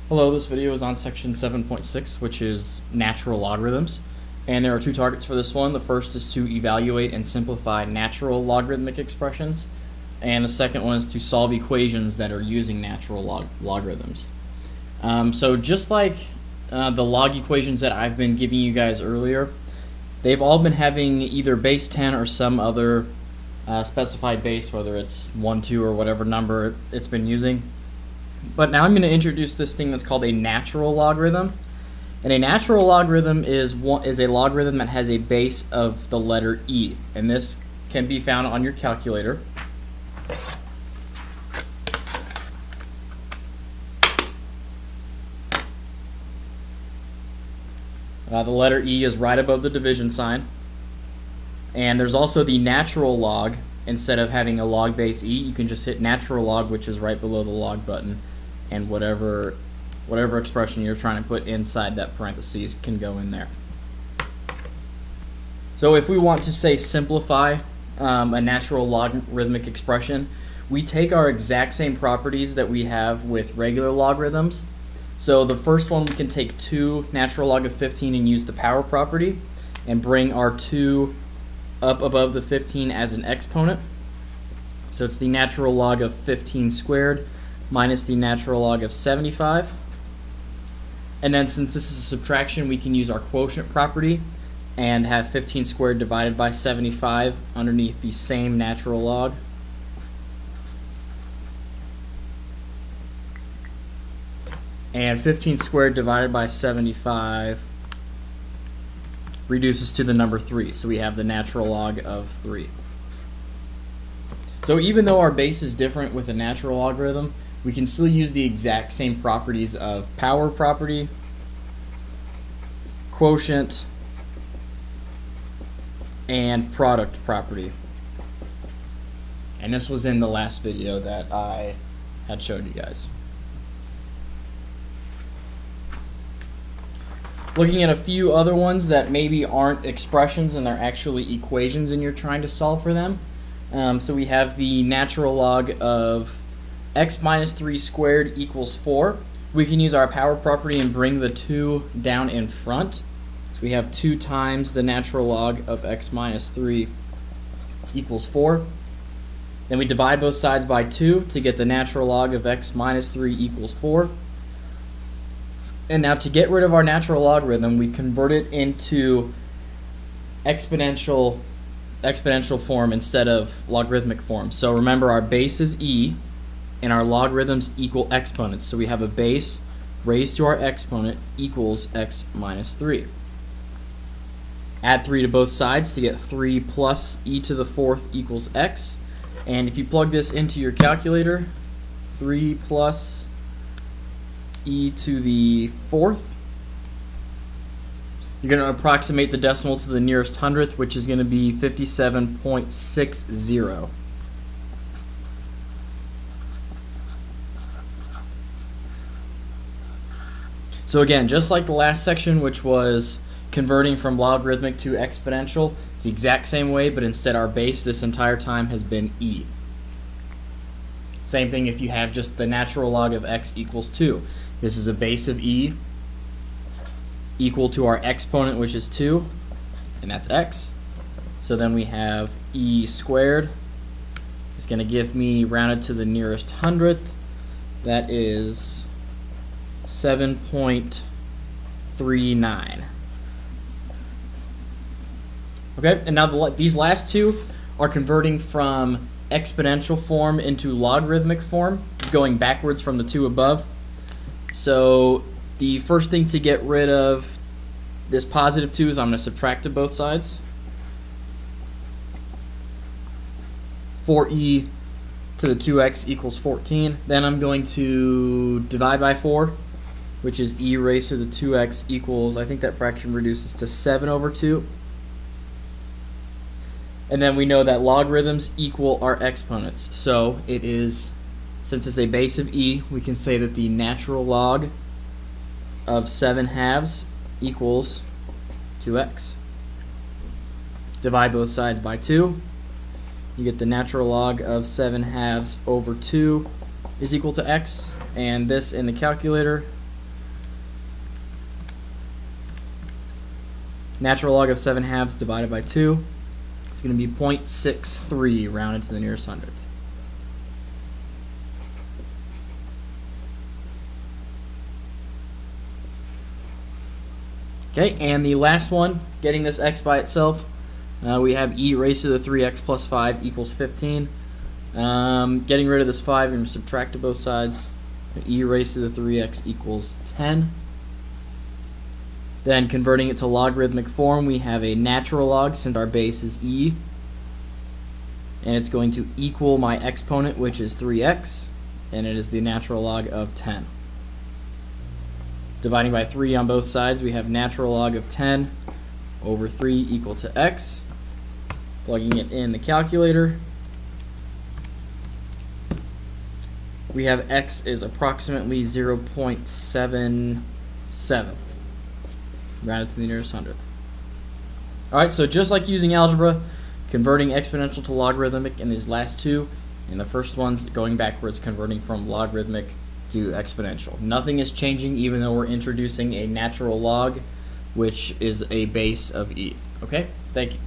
Hello, this video is on section 7.6, which is natural logarithms. And there are two targets for this one. The first is to evaluate and simplify natural logarithmic expressions. And the second one is to solve equations that are using natural logarithms. So just like the log equations that I've been giving you guys earlier, they've all been having either base 10 or some other specified base, whether it's 1, 2, or whatever number it's been using. But now I'm going to introduce this thing that's called a natural logarithm. And a natural logarithm is a logarithm that has a base of the letter e. And this can be found on your calculator. The letter e is right above the division sign. And there's also the natural log. Instead of having a log base e, you can just hit natural log, which is right below the log button. And whatever expression you're trying to put inside that parentheses can go in there. So if we want to say simplify a natural logarithmic expression, we take our exact same properties that we have with regular logarithms. So the first one, we can take 2 natural log of 15 and use the power property and bring our 2 up above the 15 as an exponent. So it's the natural log of 15 squared minus the natural log of 75. And then since this is a subtraction, we can use our quotient property and have 15 squared divided by 75 underneath the same natural log. And 15 squared divided by 75 reduces to the number 3. So we have the natural log of 3. So even though our base is different with a natural logarithm, we can still use the exact same properties of power property, quotient, and product property. And this was in the last video that I had showed you guys. Looking at a few other ones that maybe aren't expressions and they're actually equations and you're trying to solve for them. So we have the natural log of x minus 3 squared equals 4. We can use our power property and bring the 2 down in front. So we have 2 times the natural log of x minus 3 equals 4. Then we divide both sides by 2 to get the natural log of x minus 3 equals 4. And now to get rid of our natural logarithm, we convert it into exponential form instead of logarithmic form. So remember, our base is e, and our logarithms equal exponents. So we have a base raised to our exponent equals x minus 3. Add 3 to both sides to get 3 plus e to the 4th equals x. And if you plug this into your calculator, 3 plus e to the 4th, you're going to approximate the decimal to the nearest hundredth, which is going to be 57.60. So again, just like the last section, which was converting from logarithmic to exponential, it's the exact same way, but instead our base this entire time has been e. Same thing if you have just the natural log of x equals 2. This is a base of e equal to our exponent, which is 2, and that's x. So then we have e squared. It's going to give me, rounded to the nearest hundredth, that is 7.39. Okay, and now these last two are converting from exponential form into logarithmic form, going backwards from the 2 above. So the first thing to get rid of this positive 2 is I'm going to subtract to both sides. 4e to the 2x equals 14. Then I'm going to divide by 4, which is e raised to the 2x equals, I think that fraction reduces to 7 over 2. And then we know that logarithms equal our exponents. So it is, since it's a base of e, we can say that the natural log of 7/2 equals 2x. Divide both sides by 2. You get the natural log of 7/2 over 2 is equal to x. And this in the calculator Natural log of 7/2 divided by 2 is going to be 0.63 rounded to the nearest hundredth. Okay, and the last one, getting this x by itself, we have e raised to the 3x plus 5 equals 15. Getting rid of this 5, you're going to subtract to both sides. E raised to the 3x equals 10. Then converting it to logarithmic form, we have a natural log since our base is e. And it's going to equal my exponent, which is 3x, and it is the natural log of 10. Dividing by 3 on both sides, we have natural log of 10 over 3 equal to x. Plugging it in the calculator, we have x is approximately 0.77, rounded to the nearest hundredth. Alright, so just like using algebra, converting exponential to logarithmic in these last two, and the first one's going backwards, converting from logarithmic to exponential. Nothing is changing even though we're introducing a natural log, which is a base of e. Okay? Thank you.